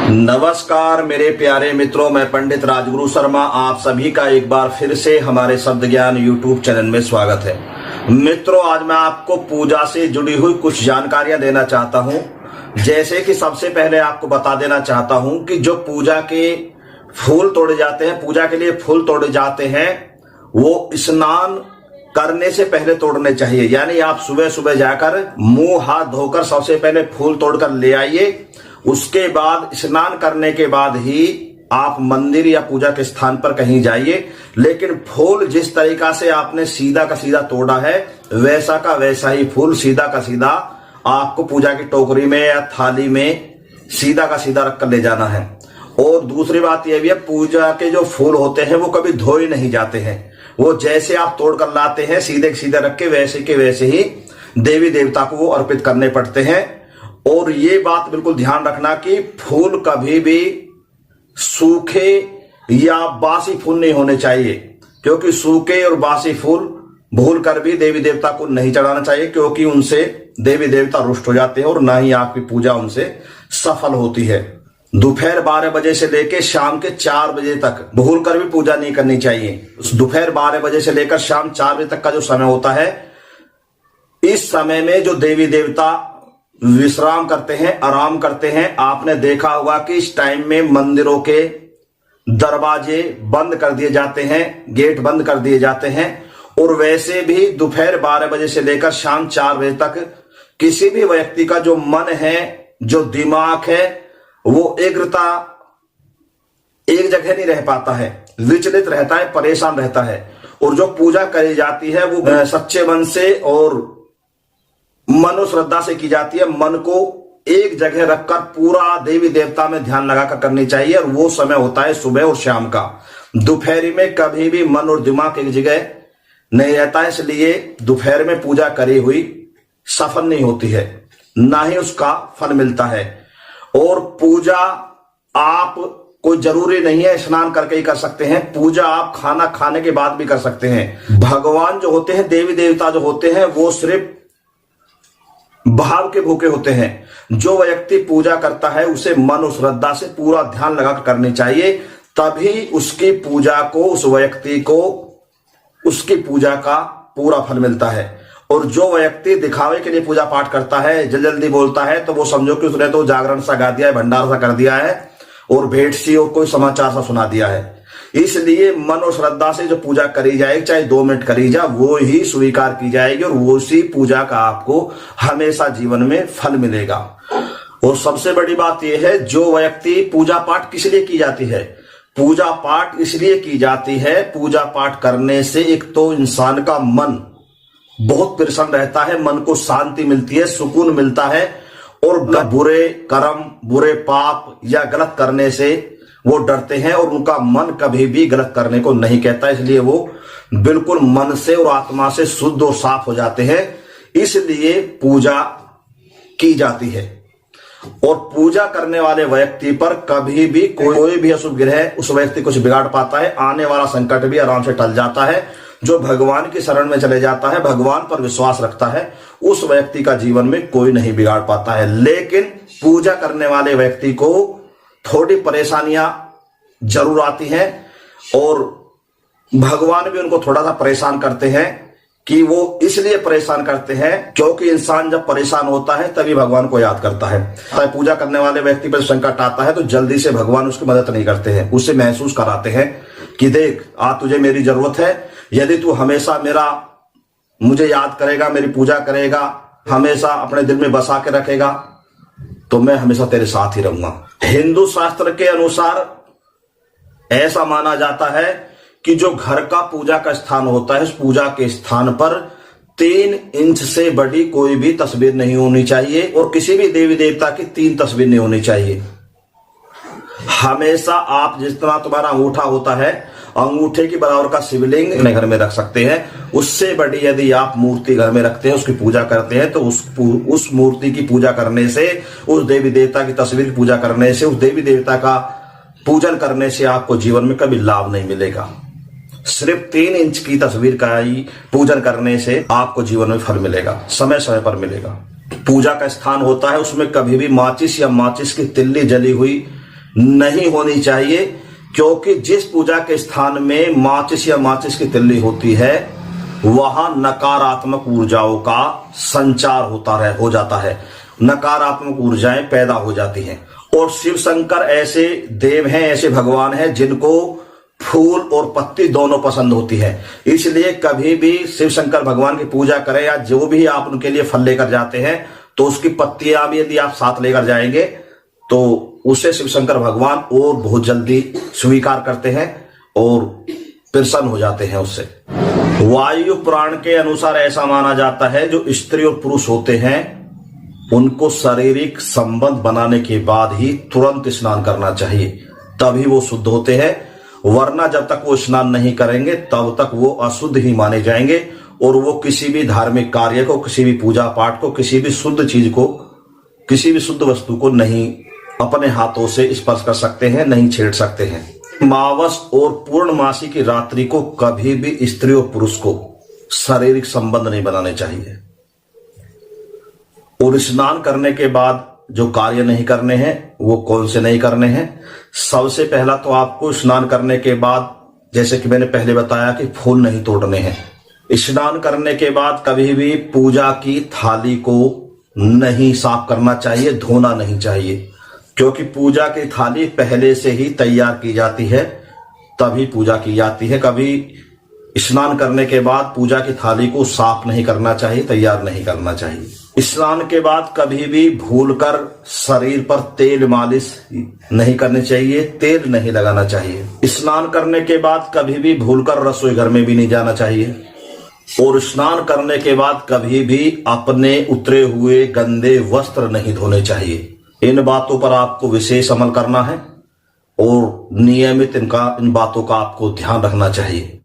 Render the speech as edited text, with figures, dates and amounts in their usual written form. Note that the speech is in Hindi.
नमस्कार मेरे प्यारे मित्रों, मैं पंडित राजगुरु शर्मा आप सभी का एक बार फिर से हमारे शब्द ज्ञान यूट्यूब चैनल में स्वागत है। मित्रों, आज मैं आपको पूजा से जुड़ी हुई कुछ जानकारियां देना चाहता हूं। जैसे कि सबसे पहले आपको बता देना चाहता हूं कि जो पूजा के फूल तोड़े जाते हैं, पूजा के लिए फूल तोड़े जाते हैं, वो स्नान करने से पहले तोड़ने चाहिए। यानी आप सुबह सुबह जाकर मुंह हाथ धोकर सबसे पहले फूल तोड़कर ले आइए। उसके बाद स्नान करने के बाद ही आप मंदिर या पूजा के स्थान पर कहीं जाइए। लेकिन फूल जिस तरीका से आपने सीधा का सीधा तोड़ा है, वैसा का वैसा ही फूल सीधा का सीधा आपको पूजा की टोकरी में या थाली में सीधा का सीधा रखकर ले जाना है। और दूसरी बात यह भी है, पूजा के जो फूल होते हैं वो कभी धोए नहीं जाते हैं। वो जैसे आप तोड़ कर लाते हैं सीधे सीधे रख के वैसे के वैसे ही देवी देवता को वो अर्पित करने पड़ते हैं। और ये बात बिल्कुल ध्यान रखना कि फूल कभी भी सूखे या बासी फूल नहीं होने चाहिए, क्योंकि सूखे और बासी फूल भूल कर भी देवी देवता को नहीं चढ़ाना चाहिए, क्योंकि उनसे देवी देवता रुष्ट हो जाते हैं और ना ही आपकी पूजा उनसे सफल होती है। दोपहर 12 बजे से लेकर शाम के 4 बजे तक भूल कर भी पूजा नहीं करनी चाहिए। दोपहर 12 बजे से लेकर शाम 4 बजे तक का जो समय होता है, इस समय में जो देवी देवता विश्राम करते हैं, आराम करते हैं। आपने देखा होगा कि इस टाइम में मंदिरों के दरवाजे बंद कर दिए जाते हैं, गेट बंद कर दिए जाते हैं। और वैसे भी दोपहर 12 बजे से लेकर शाम 4 बजे तक किसी भी व्यक्ति का जो मन है, जो दिमाग है, वो एग्रता एक जगह नहीं रह पाता है, विचलित रहता है, परेशान रहता है। और जो पूजा करी जाती है वो सच्चे मन से और मनो श्रद्धा से की जाती है। मन को एक जगह रखकर पूरा देवी देवता में ध्यान लगाकर करनी चाहिए। और वो समय होता है सुबह और शाम का। दोपहर में कभी भी मन और दिमाग एक जगह नहीं रहता है, इसलिए दोपहर में पूजा करी हुई सफल नहीं होती है, ना ही उसका फल मिलता है। और पूजा आप कोई जरूरी नहीं है स्नान करके ही कर सकते हैं। पूजा आप खाना खाने के बाद भी कर सकते हैं। भगवान जो होते हैं, देवी देवता जो होते हैं, वो सिर्फ भाव के भूखे होते हैं। जो व्यक्ति पूजा करता है उसे मन और श्रद्धा से पूरा ध्यान लगाकर करनी चाहिए, तभी उसकी पूजा को, उस व्यक्ति को उसकी पूजा का पूरा फल मिलता है। और जो व्यक्ति दिखावे के लिए पूजा पाठ करता है, जल्दी जल्दी बोलता है, तो वो समझो कि उसने तो जागरण सा गा दिया है, भंडार सा कर दिया है और भेंट सी और कोई समाचार सा सुना दिया है। इसलिए मन और श्रद्धा से जो पूजा करी जाएगी, चाहे 2 मिनट करी जा, वो ही स्वीकार की जाएगी और वो सी पूजा का आपको हमेशा जीवन में फल मिलेगा। और सबसे बड़ी बात यह है, जो व्यक्ति पूजा पाठ किस लिए की जाती है? पूजा पाठ इसलिए की जाती है, पूजा पाठ करने से एक तो इंसान का मन बहुत प्रसन्न रहता है, मन को शांति मिलती है, सुकून मिलता है। और बुरे कर्म, बुरे पाप या गलत करने से वो डरते हैं और उनका मन कभी भी गलत करने को नहीं कहता, इसलिए वो बिल्कुल मन से और आत्मा से शुद्ध और साफ हो जाते हैं। इसलिए पूजा की जाती है। और पूजा करने वाले व्यक्ति पर कभी भी कोई भी अशुभ ग्रह उस व्यक्ति को बिगाड़ पाता है। आने वाला संकट भी आराम से टल जाता है। जो भगवान की शरण में चले जाता है, भगवान पर विश्वास रखता है, उस व्यक्ति का जीवन में कोई नहीं बिगाड़ पाता है। लेकिन पूजा करने वाले व्यक्ति को थोड़ी परेशानियां जरूर आती हैं और भगवान भी उनको थोड़ा सा परेशान करते हैं। कि वो इसलिए परेशान करते हैं क्योंकि इंसान जब परेशान होता है तभी भगवान को याद करता है। पूजा करने वाले व्यक्ति पर संकट आता है तो जल्दी से भगवान उसकी मदद नहीं करते हैं, उससे महसूस कराते हैं कि देख, आज तुझे मेरी जरूरत है। यदि तू हमेशा मुझे याद करेगा, मेरी पूजा करेगा, हमेशा अपने दिल में बसा के रखेगा, तो मैं हमेशा तेरे साथ ही रहूंगा। हिंदू शास्त्र के अनुसार ऐसा माना जाता है कि जो घर का पूजा का स्थान होता है, उस पूजा के स्थान पर 3 इंच से बड़ी कोई भी तस्वीर नहीं होनी चाहिए और किसी भी देवी देवता की 3 तस्वीर नहीं होनी चाहिए। हमेशा आप जितना तुम्हारा अंगूठा होता है, अंगूठे की बराबर का शिवलिंग अपने घर में रख सकते हैं। उससे बड़ी यदि आप मूर्ति घर में रखते हैं, उसकी पूजा करते हैं, तो उस मूर्ति की पूजा करने से, उस देवी देवता की तस्वीर की पूजा करने से, उस देवी देवता का पूजन करने से आपको जीवन में कभी लाभ नहीं मिलेगा। सिर्फ 3 इंच की तस्वीर का ही पूजन करने से आपको जीवन में फल मिलेगा, समय समय पर मिलेगा। पूजा का स्थान होता है, उसमें कभी भी माचिस या माचिस की तिल्ली जली हुई नहीं होनी चाहिए, क्योंकि जिस पूजा के स्थान में माचिस या माचिस की तिल्ली होती है वहां नकारात्मक ऊर्जाओं का संचार हो जाता है, नकारात्मक ऊर्जाएं पैदा हो जाती हैं। और शिव शंकर ऐसे देव हैं, ऐसे भगवान हैं जिनको फूल और पत्ती दोनों पसंद होती है। इसलिए कभी भी शिव शंकर भगवान की पूजा करें या जो भी आप उनके लिए फल लेकर जाते हैं तो उसकी पत्तियां भी यदि आप साथ लेकर जाएंगे तो उसे शिव शंकर भगवान और बहुत जल्दी स्वीकार करते हैं और प्रसन्न हो जाते हैं उससे। वायु पुराण के अनुसार ऐसा माना जाता है जो स्त्री और पुरुष होते हैं उनको शारीरिक संबंध बनाने के बाद ही तुरंत स्नान करना चाहिए, तभी वो शुद्ध होते हैं। वरना जब तक वो स्नान नहीं करेंगे तब तक वो अशुद्ध ही माने जाएंगे और वो किसी भी धार्मिक कार्य को, किसी भी पूजा पाठ को, किसी भी शुद्ध चीज को, किसी भी शुद्ध वस्तु को नहीं अपने हाथों से स्पर्श कर सकते हैं, नहीं छेड़ सकते हैं। अमावस और पूर्णमासी की रात्रि को कभी भी स्त्री और पुरुष को शारीरिक संबंध नहीं बनाने चाहिए। और स्नान करने के बाद जो कार्य नहीं करने हैं वो कौन से नहीं करने हैं? सबसे पहला तो आपको स्नान करने के बाद, जैसे कि मैंने पहले बताया, कि फूल नहीं तोड़ने हैं। स्नान करने के बाद कभी भी पूजा की थाली को नहीं साफ करना चाहिए, धोना नहीं चाहिए, क्योंकि पूजा की थाली पहले से ही तैयार की जाती है, तभी पूजा की जाती है। कभी स्नान करने के बाद पूजा की थाली को साफ नहीं करना चाहिए, तैयार नहीं करना चाहिए। स्नान के बाद कभी भी भूलकर शरीर पर तेल मालिश नहीं करनी चाहिए, तेल नहीं लगाना चाहिए। स्नान करने के बाद कभी भी भूलकर रसोई घर में भी नहीं जाना चाहिए। और स्नान करने के बाद कभी भी अपने उतरे हुए गंदे वस्त्र नहीं धोने चाहिए। इन बातों पर आपको विशेष अमल करना है और नियमित इन बातों का आपको ध्यान रखना चाहिए।